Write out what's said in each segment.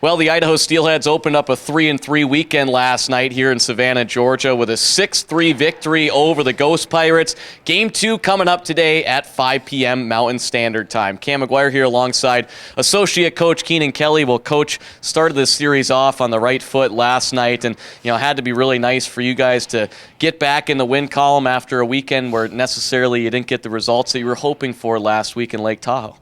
Well, the Idaho Steelheads opened up a 3-3 weekend last night here in Savannah, Georgia, with a 6-3 victory over the Ghost Pirates. Game 2 coming up today at 5 p.m. Mountain Standard Time. Cam McGuire here alongside Associate Coach Keenan Kelly. Well, Coach started this series off on the right foot last night, and had to be really nice for you guys to get back in the win column after a weekend where necessarily you didn't get the results that you were hoping for last week in Lake Tahoe.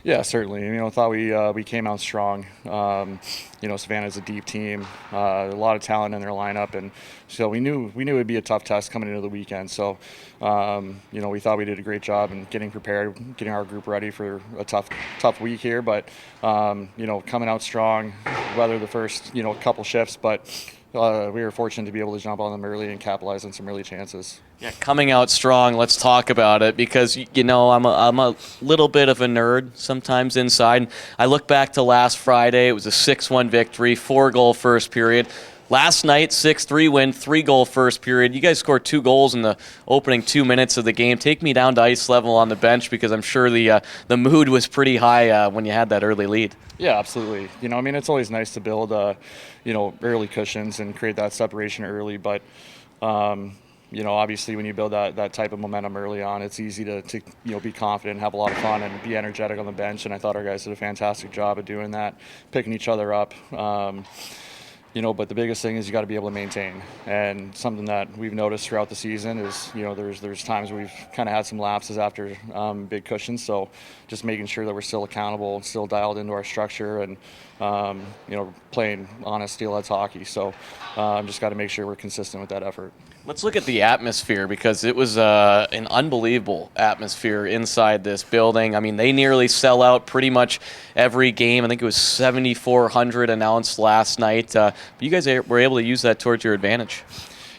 Yeah, certainly. I thought we came out strong. Savannah's a deep team, a lot of talent in their lineup, and so we knew it'd be a tough test coming into the weekend. So, we thought we did a great job in getting prepared, getting our group ready for a tough week here. But coming out strong, weather the first couple shifts, but we were fortunate to be able to jump on them early and capitalize on some early chances. Yeah, coming out strong, let's talk about it, because I'm a little bit of a nerd sometimes inside. I look back to last Friday. It was a 6-1 victory, 4-goal first period. Last night, 6-3 win, 3-goal first period. You guys scored 2 goals in the opening 2 minutes of the game. Take me down to ice level on the bench, because I'm sure the mood was pretty high when you had that early lead. Yeah, absolutely. It's always nice to build early cushions and create that separation early, but obviously when you build that type of momentum early on, it's easy to be confident and have a lot of fun and be energetic on the bench. And I thought our guys did a fantastic job of doing that, picking each other up. But the biggest thing is you got to be able to maintain. And something that we've noticed throughout the season is, there's times where we've kind of had some lapses after big cushions. So just making sure that we're still accountable, still dialed into our structure, and playing honest Steelheads hockey. So just got to make sure we're consistent with that effort. Let's look at the atmosphere, because it was an unbelievable atmosphere inside this building. I mean, they nearly sell out pretty much every game. I think it was 7,400 announced last night. But you guys were able to use that towards your advantage.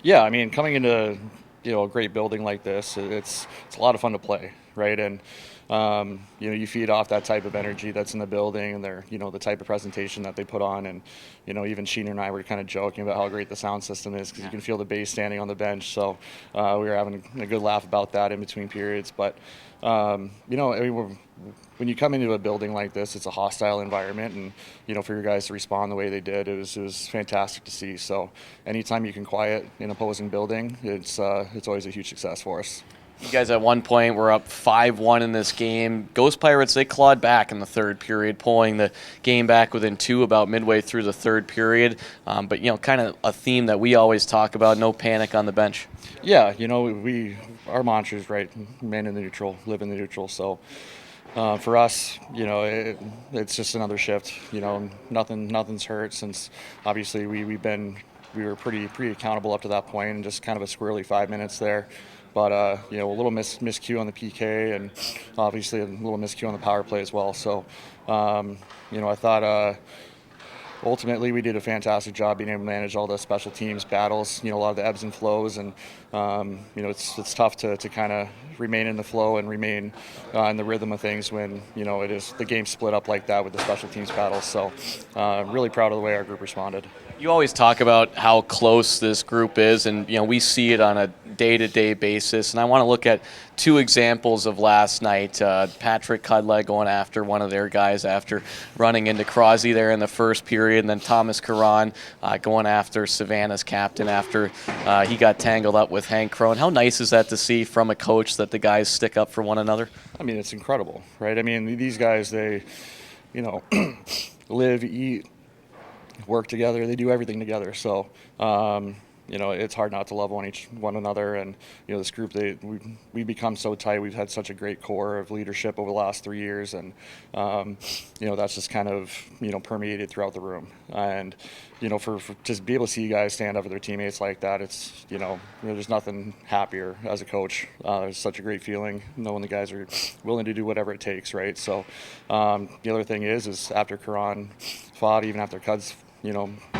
Yeah, coming into a great building like this, it's a lot of fun to play, right? And you feed off that type of energy that's in the building, and the type of presentation that they put on. And even Keenan and I were kind of joking about how great the sound system is, because you can feel the bass standing on the bench. So we were having a good laugh about that in between periods. But when you come into a building like this, it's a hostile environment, and for your guys to respond the way they did, it was fantastic to see. So anytime you can quiet an opposing building, it's always a huge success for us. You guys at one point were up 5-1 in this game. Ghost Pirates, they clawed back in the third period, pulling the game back within 2 about midway through the third period. But kind of a theme that we always talk about, no panic on the bench. Yeah, our mantra is, right, man in the neutral, live in the neutral. So for us, it's just another shift. Nothing's hurt, since obviously we were pretty accountable up to that point, and just kind of a squirrely 5 minutes there. But, a little miscue on the PK, and obviously a little miscue on the power play as well. So, I thought ultimately we did a fantastic job being able to manage all the special teams battles, a lot of the ebbs and flows. And, it's tough to kind of remain in the flow and remain in the rhythm of things when, it is the game split up like that with the special teams battles. So, really proud of the way our group responded. You always talk about how close this group is, and we see it on a day-to-day basis. And I want to look at 2 examples of last night. Patrick Cudley going after one of their guys after running into Crosby there in the first period, and then Thomas Caron going after Savannah's captain after he got tangled up with Hank Crone. How nice is that to see from a coach that the guys stick up for one another? It's incredible, right? These guys, they, live, eat, work together. They do everything together. So, it's hard not to love one another. And, this group, we become so tight. We've had such a great core of leadership over the last 3 years. And, that's just kind of, permeated throughout the room. And, for just be able to see you guys stand up for their teammates like that, it's, there's nothing happier as a coach. It's such a great feeling knowing the guys are willing to do whatever it takes, right? So, the other thing is after Caron fought, even after Cuds,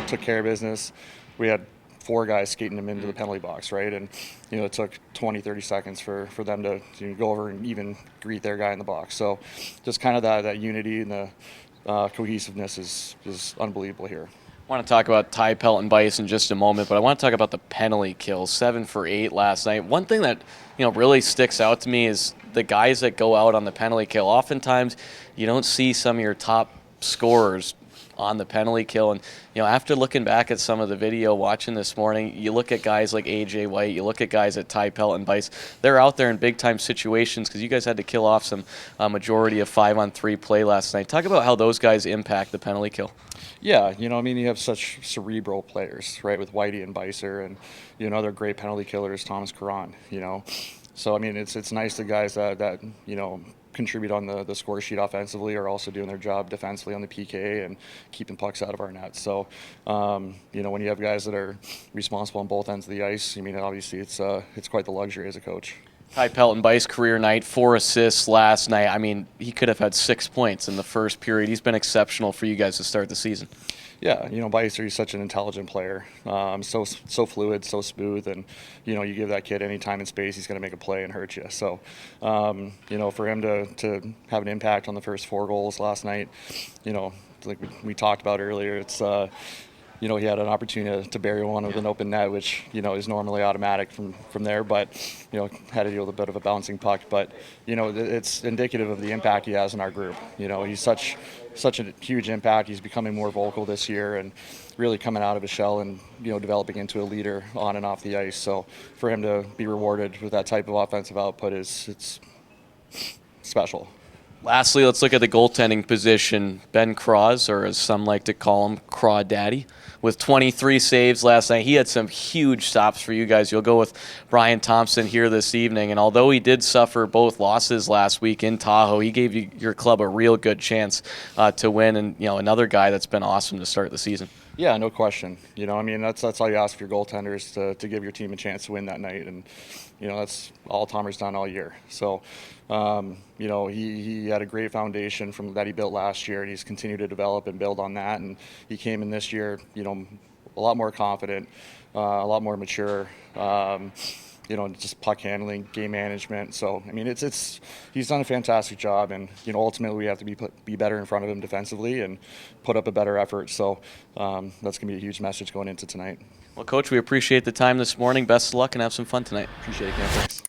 took care of business, we had 4 guys skating him into the penalty box, right? And, it took 20, 30 seconds for them to go over and even greet their guy in the box. So just kind of that unity and the cohesiveness is unbelievable here. I want to talk about Ty Pelton Bice in just a moment, but I want to talk about the penalty kills. 7 for 8 last night. One thing that really sticks out to me is the guys that go out on the penalty kill. Oftentimes, you don't see some of your top scorers on the penalty kill. And, after looking back at some of the video watching this morning, you look at guys like A.J. White, you look at guys at Ty Pelton-Bice, they're out there in big-time situations because you guys had to kill off some majority of 5-on-3 play last night. Talk about how those guys impact the penalty kill. Yeah, you have such cerebral players, right, with Whitey and Bicer, and, other great penalty killers, Thomas Caron, So, it's nice the guys that contribute on the score sheet offensively are also doing their job defensively on the PK and keeping pucks out of our net. So, when you have guys that are responsible on both ends of the ice, obviously it's quite the luxury as a coach. Ty Pelton-Bice career night, 4 assists last night. He could have had 6 points in the first period. He's been exceptional for you guys to start the season. Yeah, Bicer, he's such an intelligent player, so fluid, so smooth, and you give that kid any time and space, he's going to make a play and hurt you. So, for him to have an impact on the first 4 goals last night, like we talked about earlier, it's he had an opportunity to bury one with an open net, which is normally automatic from there, but had to deal with a bit of a bouncing puck. But it's indicative of the impact he has in our group. He's such a huge impact. He's becoming more vocal this year and really coming out of his shell and developing into a leader on and off the ice. So for him to be rewarded with that type of offensive output it's special. Lastly, let's look at the goaltending position. Ben Craws, or as some like to call him, Craw Daddy, with 23 saves last night. He had some huge stops for you guys. You'll go with Brian Thompson here this evening. And although he did suffer both losses last week in Tahoe, he gave your club a real good chance to win. And, another guy that's been awesome to start the season. Yeah, no question. That's all you ask for your goaltenders to give your team a chance to win that night. And, that's all Tomer's done all year. So, he had a great foundation from that he built last year, and he's continued to develop and build on that. And he came in this year, a lot more confident, a lot more mature. Just puck handling, game management. So, he's done a fantastic job, and, ultimately we have to be better in front of him defensively and put up a better effort. So, that's going to be a huge message going into tonight. Well, Coach, we appreciate the time this morning. Best of luck and have some fun tonight. Appreciate it, Cam. Thanks.